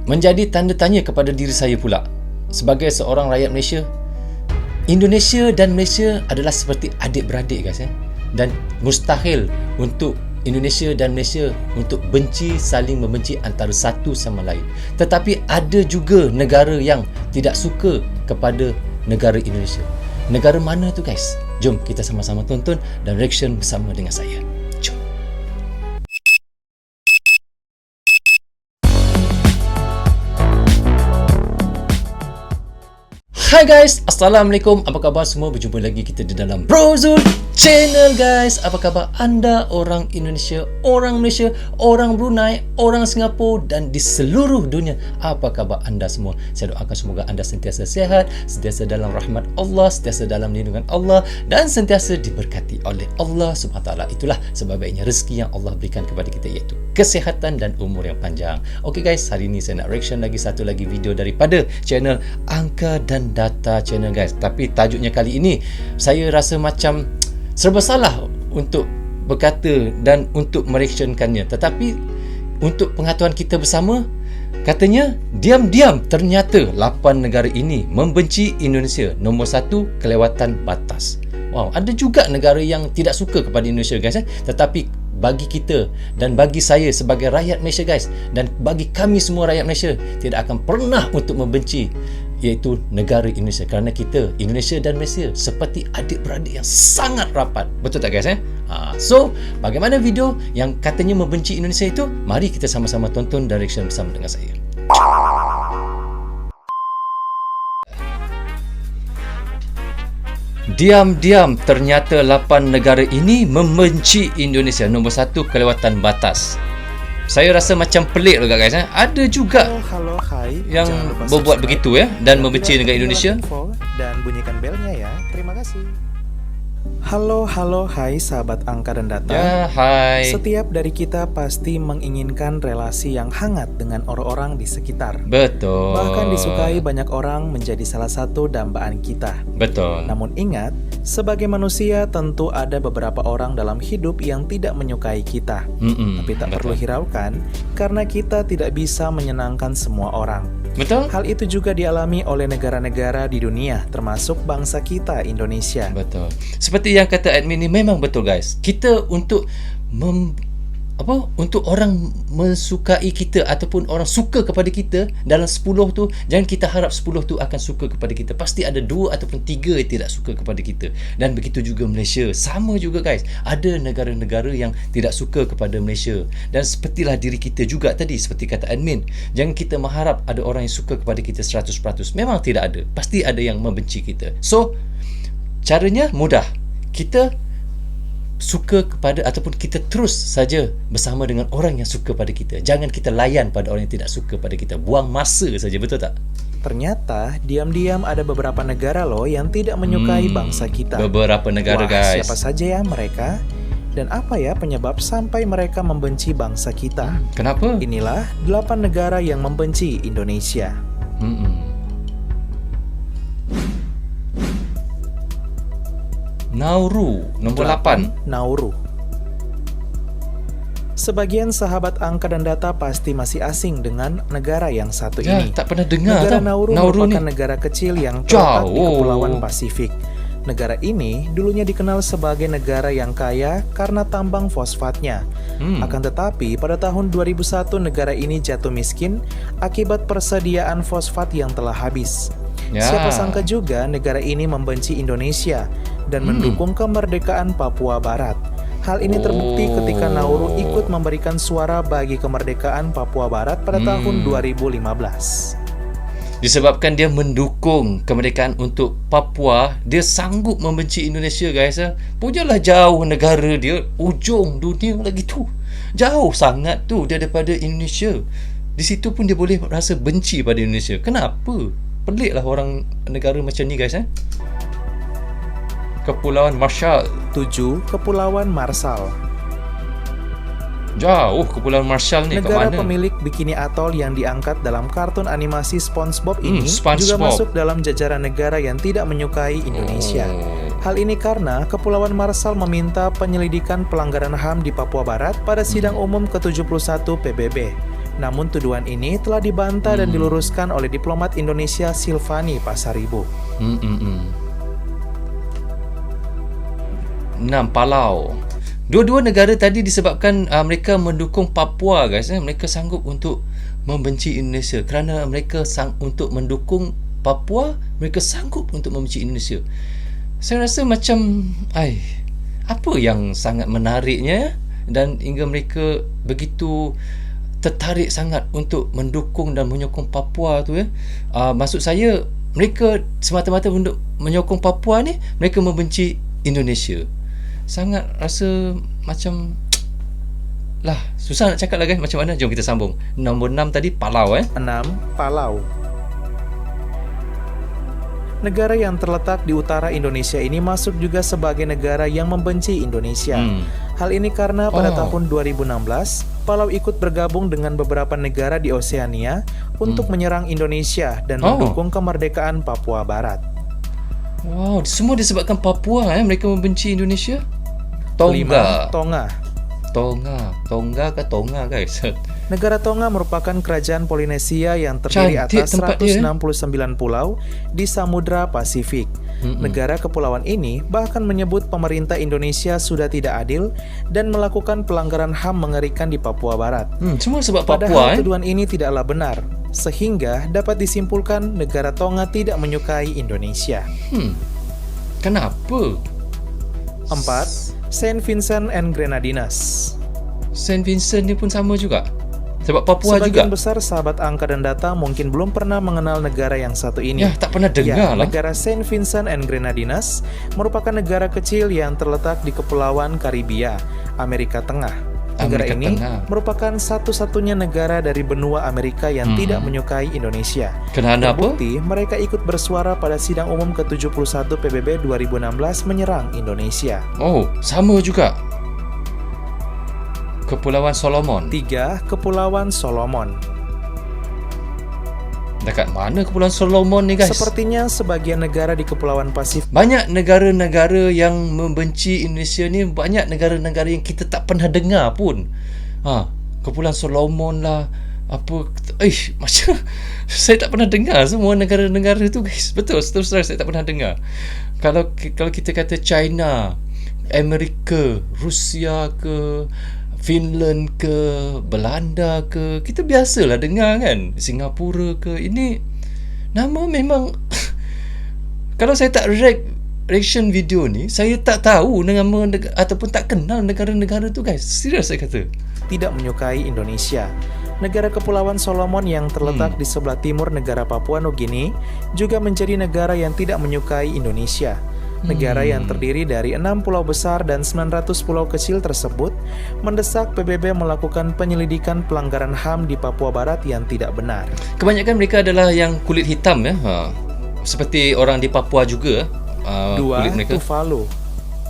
menjadi tanda tanya kepada diri saya pula. Sebagai seorang rakyat Malaysia, Indonesia dan Malaysia adalah seperti adik-beradik guys. Dan mustahil untuk Indonesia dan Malaysia untuk saling membenci antara satu sama lain. Tetapi ada juga negara yang tidak suka kepada negara Indonesia. Negara mana tu guys? Jom kita sama-sama tonton dan reaction bersama dengan saya. Jom. Hai guys, Assalamualaikum. Apa khabar semua? Berjumpa lagi kita di dalam Brozul Channel guys. Apa khabar anda orang Indonesia, orang Malaysia, orang Brunei, orang Singapura dan di seluruh dunia? Apa khabar anda semua? Saya doakan semoga anda sentiasa sihat, sentiasa dalam rahmat Allah, sentiasa dalam lindungan Allah dan sentiasa diberkati oleh Allah SWT. Itulah sebaik-baiknya rezeki yang Allah berikan kepada kita, iaitu kesihatan dan umur yang panjang. Okey guys, hari ini saya nak reaction lagi satu lagi video daripada channel Angka dan Data channel guys. Tapi tajuknya kali ini saya rasa macam serba salah untuk berkata dan untuk mereactionkannya. Tetapi untuk pengetahuan kita bersama, katanya diam-diam ternyata 8 negara ini membenci Indonesia. Nombor 1, kelewatan batas. Wow, ada juga negara yang tidak suka kepada Indonesia guys. Tetapi bagi kita dan bagi saya sebagai rakyat Malaysia guys, dan bagi kami semua rakyat Malaysia, tidak akan pernah untuk membenci iaitu negara Indonesia, kerana kita Indonesia dan Malaysia seperti adik-beradik yang sangat rapat. Betul tak guys? So bagaimana video yang katanya membenci Indonesia itu? Mari kita sama-sama tonton dan reaction bersama dengan saya. Diam-diam ternyata 8 negara ini membenci Indonesia. Nombor 1, kelewatan batas. Saya rasa macam pelik juga guys. Ada juga hai. yang berbuat begitu dan membenci negara Indonesia. Dan bunyikan belnya ya. Terima kasih. Halo, hai sahabat Angka dan Data. Ya, hai. Setiap dari kita pasti menginginkan relasi yang hangat dengan orang-orang di sekitar. Betul. Bahkan disukai banyak orang menjadi salah satu dambaan kita. Betul. Namun ingat, sebagai manusia tentu ada beberapa orang dalam hidup yang tidak menyukai kita. Tapi tak perlu hiraukan, karena kita tidak bisa menyenangkan semua orang. Betul. Hal itu juga dialami oleh negara-negara di dunia, termasuk bangsa kita, Indonesia. Betul. Seperti yang kata admin ni, memang betul guys. Kita untuk untuk orang mensukai kita ataupun orang suka kepada kita, dalam 10 tu jangan kita harap 10 tu akan suka kepada kita. Pasti ada 2 ataupun 3 yang tidak suka kepada kita. Dan begitu juga Malaysia, sama juga guys. Ada negara-negara yang tidak suka kepada Malaysia. Dan sepertilah diri kita juga tadi, seperti kata admin, jangan kita mengharap ada orang yang suka kepada kita 100%. Memang tidak ada. Pasti ada yang membenci kita. So caranya mudah. Kita suka kepada ataupun kita terus saja bersama dengan orang yang suka pada kita. Jangan kita layan pada orang yang tidak suka pada kita. Buang masa saja, betul tak? Ternyata diam-diam ada beberapa negara loh yang tidak menyukai bangsa kita. Beberapa negara. Wah, guys. siapa saja ya mereka? Dan apa ya penyebab sampai mereka membenci bangsa kita? Kenapa? Inilah 8 negara yang membenci Indonesia. Nauru, nombor 8. Nauru. Sebagian sahabat Angka dan Data pasti masih asing dengan negara yang satu ini. Tak pernah dengar. Negara Nauru merupakan ni negara kecil yang terletak di Kepulauan Pasifik. Negara ini dulunya dikenal sebagai negara yang kaya karena tambang fosfatnya. Akan tetapi pada tahun 2001 negara ini jatuh miskin akibat persediaan fosfat yang telah habis. Siapa sangka juga negara ini membenci Indonesia dan mendukung kemerdekaan Papua Barat. Hal ini terbukti ketika Nauru ikut memberikan suara bagi kemerdekaan Papua Barat pada tahun 2015. Disebabkan dia mendukung kemerdekaan untuk Papua, dia sanggup membenci Indonesia guys. Pujalah jauh negara dia, ujung dunia lagi tu. Jauh sangat tu dia daripada Indonesia. Di situ pun dia boleh rasa benci pada Indonesia. Kenapa? Peliklah orang negara macam ni guys. Kepulauan Marshall. 7. Kepulauan Marshall. Jauh Kepulauan Marshall ni kat mana? Negara pemilik Bikini Atoll yang diangkat dalam kartun animasi SpongeBob ini juga masuk dalam jajaran negara yang tidak menyukai Indonesia. Hal ini karena Kepulauan Marshall meminta penyelidikan pelanggaran HAM di Papua Barat pada sidang umum ke-71 PBB. Namun tuduhan ini telah dibantah dan diluruskan oleh diplomat Indonesia Silvani Pasaribu. 6. Palau. Dua-dua negara tadi disebabkan mereka mendukung Papua, guys. Mereka sanggup untuk membenci Indonesia kerana mereka untuk mendukung Papua, mereka sanggup untuk membenci Indonesia. Saya rasa macam apa yang sangat menariknya dan hingga mereka begitu tertarik sangat untuk mendukung dan menyokong Papua tu ya. Maksud saya, mereka semata-mata untuk menyokong Papua ni, mereka membenci Indonesia. Sangat rasa macam susah nak cakap lah guys, macam mana. Jom kita sambung. Nombor 6 tadi Palau 6. Palau. Negara yang terletak di utara Indonesia ini masuk juga sebagai negara yang membenci Indonesia. Hal ini karena pada tahun 2016, Palau ikut bergabung dengan beberapa negara di Oseania untuk menyerang Indonesia dan mendukung kemerdekaan Papua Barat. Wow, semua disebabkan Papua mereka membenci Indonesia. Tonga. 5. Tonga ke Tonga guys? Negara Tonga merupakan kerajaan Polinesia yang terdiri atas 169 pulau di Samudra Pasifik. Negara kepulauan ini bahkan menyebut pemerintah Indonesia sudah tidak adil dan melakukan pelanggaran HAM mengerikan di Papua Barat. Semua sebab Padahal Papua. tuduhan ini tidaklah benar, sehingga dapat disimpulkan negara Tonga tidak menyukai Indonesia. Kenapa? 4. Saint Vincent and Grenadines. Saint Vincent ni pun sama juga? Sebab Papua Sebagian juga? besar sahabat angka dan data mungkin belum pernah mengenal negara yang satu ini. Ya, tak pernah dengar lah. Negara Saint Vincent and Grenadines merupakan negara kecil yang terletak di Kepulauan Karibia, Amerika Tengah. Negara Amerika ini Tengah. merupakan satu-satunya negara dari benua Amerika yang tidak menyukai Indonesia. Kenapa? Terbukti, mereka ikut bersuara pada sidang umum ke-71 PBB 2016 menyerang Indonesia. Oh, sama juga. Kepulauan Solomon. 3. Kepulauan Solomon. Dekat mana Kepulauan Solomon ni guys? Sepertinya sebagian negara di Kepulauan Pasifik Banyak negara-negara yang membenci Indonesia ni, banyak negara-negara yang kita tak pernah dengar pun. Kepulauan Solomon lah, apa macam saya tak pernah dengar semua negara-negara tu guys. Betul, terus terang saya tak pernah dengar. Kalau kita kata China, Amerika, Rusia ke, Finland ke, Belanda ke, kita biasalah dengar kan. Singapura ke, ini nama memang kalau saya tak reaction video ni, saya tak tahu nama ataupun tak kenal negara-negara tu guys. Serius saya kata. tidak menyukai Indonesia. Negara Kepulauan Solomon yang terletak di sebelah timur negara Papua Nugini juga menjadi negara yang tidak menyukai Indonesia. Negara yang terdiri dari 6 pulau besar dan 900 pulau kecil tersebut mendesak PBB melakukan penyelidikan pelanggaran HAM di Papua Barat yang tidak benar. Kebanyakan mereka adalah yang kulit hitam ya. Seperti orang di Papua juga. 2. Kulit mereka.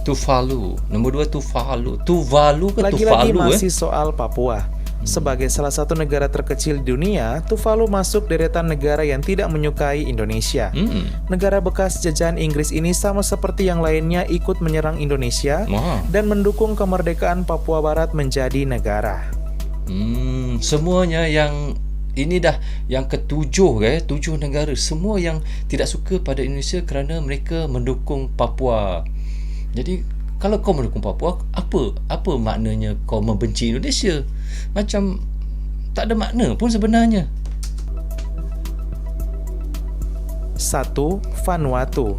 Tuvalu. Nombor 2 Tuvalu. Tuvalu ke Lagi-lagi Tuvalu masih soal Papua. Sebagai salah satu negara terkecil di dunia, Tuvalu masuk deretan negara yang tidak menyukai Indonesia. Negara bekas jajahan Inggris ini sama seperti yang lainnya ikut menyerang Indonesia dan mendukung kemerdekaan Papua Barat menjadi negara. Semuanya yang ini dah yang ketujuh 7 negara, semua yang tidak suka pada Indonesia kerana mereka mendukung Papua. Jadi kalau kau mendukung Papua, apa maknanya kau membenci Indonesia? Macam tak ada makna pun sebenarnya. 1. Vanuatu.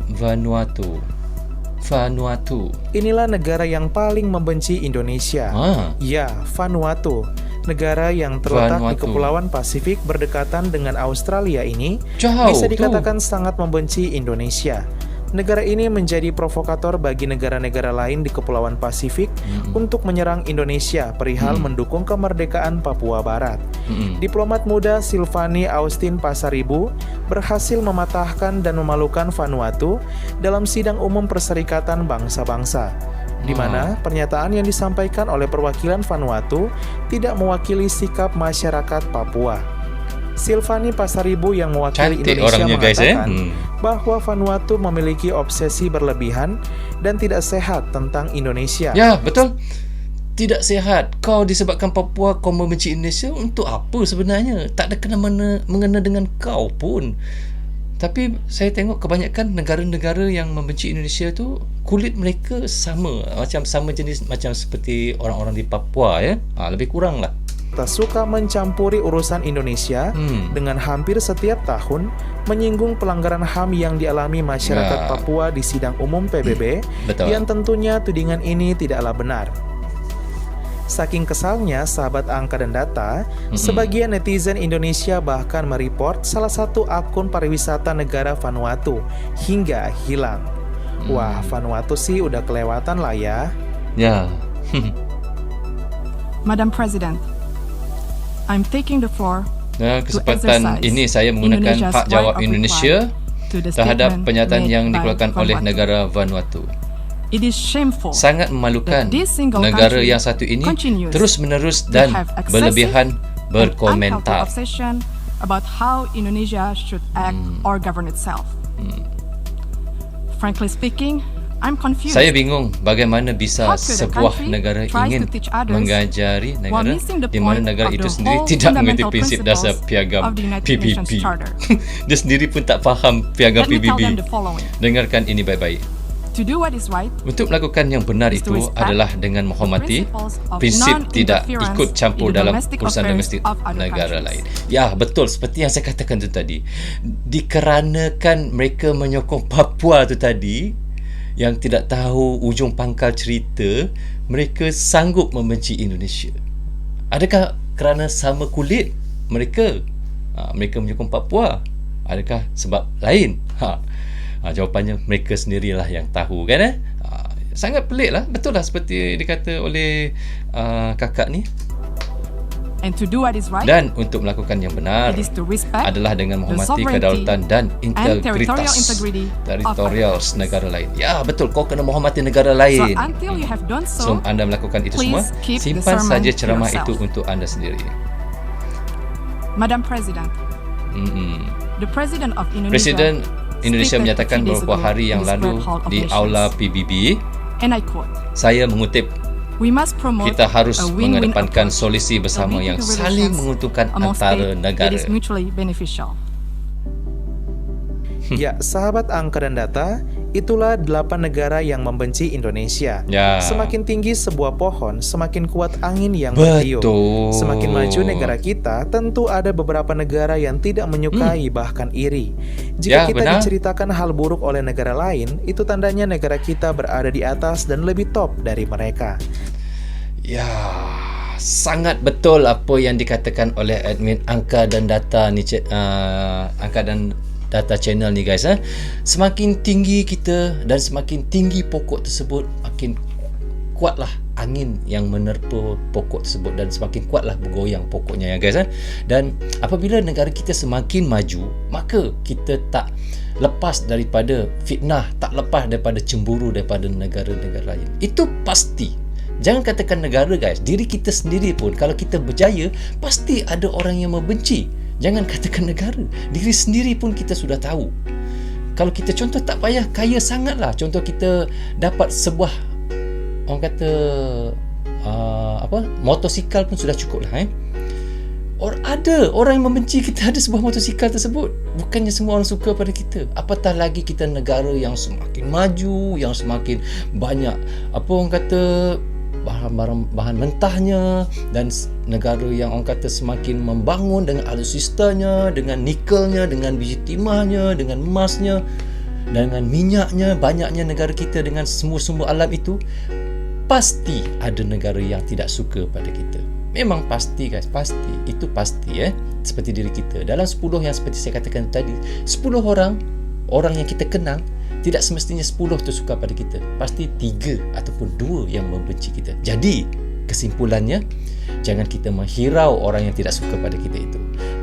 Inilah negara yang paling membenci Indonesia. Ya, Vanuatu. Negara yang terletak di Kepulauan Pasifik berdekatan dengan Australia ini bisa dikatakan sangat membenci Indonesia. Negara ini menjadi provokator bagi negara-negara lain di Kepulauan Pasifik untuk menyerang Indonesia perihal mendukung kemerdekaan Papua Barat. Diplomat muda Silvani Austin Pasaribu berhasil mematahkan dan memalukan Vanuatu dalam sidang umum Perserikatan Bangsa-Bangsa, di mana pernyataan yang disampaikan oleh perwakilan Vanuatu tidak mewakili sikap masyarakat Papua. Silvani Pasaribu yang mewakili Indonesia mengatakan bahwa Vanuatu memiliki obsesi berlebihan dan tidak sehat tentang Indonesia. Ya, betul. tidak sihat. Kau disebabkan Papua kau membenci Indonesia, untuk apa sebenarnya? Tak ada mengena dengan kau pun. Tapi saya tengok kebanyakan negara-negara yang membenci Indonesia tu kulit mereka sama, macam sama jenis, macam seperti orang-orang di Papua ya. Lebih kurang lah. Tak suka mencampuri urusan Indonesia dengan hampir setiap tahun menyinggung pelanggaran HAM yang dialami masyarakat Papua di sidang umum PBB, yang tentunya tudingan ini tidaklah benar. Saking kesalnya sahabat angka dan data, sebagian netizen Indonesia bahkan mereport salah satu akun pariwisata negara Vanuatu hingga hilang. Wah, Vanuatu sih udah kelewatan lah ya. Ya. Madam President, I'm taking the floor kesempatan ini saya menggunakan hak jawab Indonesia terhadap pernyataan yang dikeluarkan oleh negara Vanuatu. It is shameful. Sangat memalukan negara yang satu ini terus-menerus dan berlebihan berkomentar about how Indonesia should act or govern itself. Frankly speaking, I'm confused. Saya bingung bagaimana bisa sebuah negara ingin mengajari negara di mana negara itu sendiri tidak mengerti prinsip dasar piagam PBB. Dia sendiri pun tak faham piagam PBB. Dengarkan ini baik-baik. To do what is right, untuk melakukan yang benar itu adalah dengan menghormati prinsip tidak ikut campur dalam urusan domestik negara lain. Ya, betul seperti yang saya katakan tu tadi. Dikarenakan mereka menyokong Papua tu tadi, yang tidak tahu ujung pangkal cerita, mereka sanggup membenci Indonesia. Adakah kerana sama kulit mereka? Mereka menyokong Papua. Adakah sebab lain? Jawapannya mereka sendirilah yang tahu kan. Sangat pelik lah. Betul lah seperti dikata oleh kakak ni. And to do what is right, dan untuk melakukan yang benar adalah dengan menghormati kedaulatan dan integritas teritorial negara lain. Ya, betul, kau kena menghormati negara lain. So anda melakukan itu semua, simpan saja ceramah itu untuk anda sendiri. Madam President, the Presiden Indonesia menyatakan beberapa hari yang lalu di Aula PBB, and I quote, saya mengutip, kita harus mengedepankan solusi bersama yang saling menguntungkan antara negara. Ya, sahabat angka dan data, itulah 8 negara yang membenci Indonesia. Semakin tinggi sebuah pohon, semakin kuat angin yang bertiup. Semakin maju negara kita, tentu ada beberapa negara yang tidak menyukai bahkan iri. Jika kita diceritakan hal buruk oleh negara lain, itu tandanya negara kita berada di atas dan lebih top dari mereka. Ya, sangat betul apa yang dikatakan oleh admin angka dan data ni, angka dan data channel ni guys. Semakin tinggi kita dan semakin tinggi pokok tersebut, makin kuatlah angin yang menerpa pokok tersebut dan semakin kuatlah bergoyang pokoknya ya guys. Dan apabila negara kita semakin maju, maka kita tak lepas daripada fitnah, tak lepas daripada cemburu daripada negara-negara lain. Itu pasti. Jangan katakan negara guys, diri kita sendiri pun kalau kita berjaya, pasti ada orang yang membenci. Jangan katakan negara, diri sendiri pun kita sudah tahu. Kalau kita contoh tak payah kaya sangat lah. Contoh kita dapat sebuah, orang kata motosikal pun sudah cukup lah. Ada orang yang membenci kita ada sebuah motosikal tersebut. Bukannya semua orang suka pada kita. Apatah lagi kita negara yang semakin maju, yang semakin banyak orang kata bahan mentahnya, dan negara yang orang kata semakin membangun dengan alutsistanya, dengan nikelnya, dengan biji timahnya, dengan emasnya, dengan minyaknya, banyaknya negara kita dengan sumber-sumber alam itu, pasti ada negara yang tidak suka pada kita. Memang pasti guys, pasti. Itu pasti seperti diri kita. Dalam 10 yang seperti saya katakan tadi, 10 orang yang kita kenal, tidak semestinya 10 tu suka pada kita. Pasti 3 ataupun 2 yang membenci kita. Jadi, kesimpulannya, jangan kita menghirau orang yang tidak suka pada kita itu.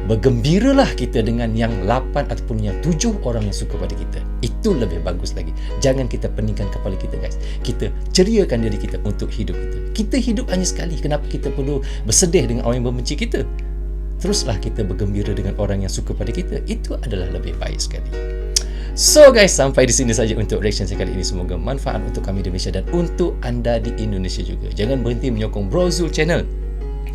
Bergembiralah kita dengan yang 8 ataupun yang 7 orang yang suka pada kita. Itu lebih bagus lagi. Jangan kita peningkan kepala kita guys. Kita ceriakan diri kita untuk hidup kita. Kita hidup hanya sekali. Kenapa kita perlu bersedih dengan orang yang membenci kita? Teruslah kita bergembira dengan orang yang suka pada kita. Itu adalah lebih baik sekali. So guys, sampai di sini saja untuk reaction saya kali ini. Semoga manfaat untuk kami di Malaysia dan untuk anda di Indonesia juga. Jangan berhenti menyokong Bro Zul Channel.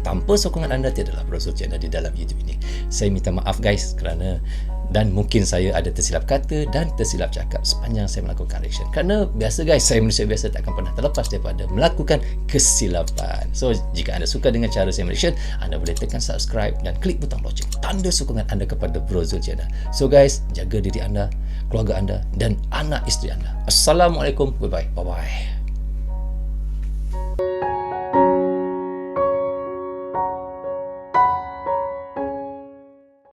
Tanpa sokongan anda tiadalah Bro Zul Channel di dalam YouTube ini. Saya minta maaf guys kerana dan mungkin saya ada tersilap kata dan tersilap cakap sepanjang saya melakukan reaction. Kerana biasa guys, saya manusia biasa tak akan pernah terlepas daripada melakukan kesilapan. So, jika anda suka dengan cara saya reaction, anda boleh tekan subscribe dan klik butang loceng. Tanda sokongan anda kepada Bro Zul Channel. So guys, jaga diri anda, keluarga anda dan anak isteri anda. Assalamualaikum. Bye-bye. Bye-bye.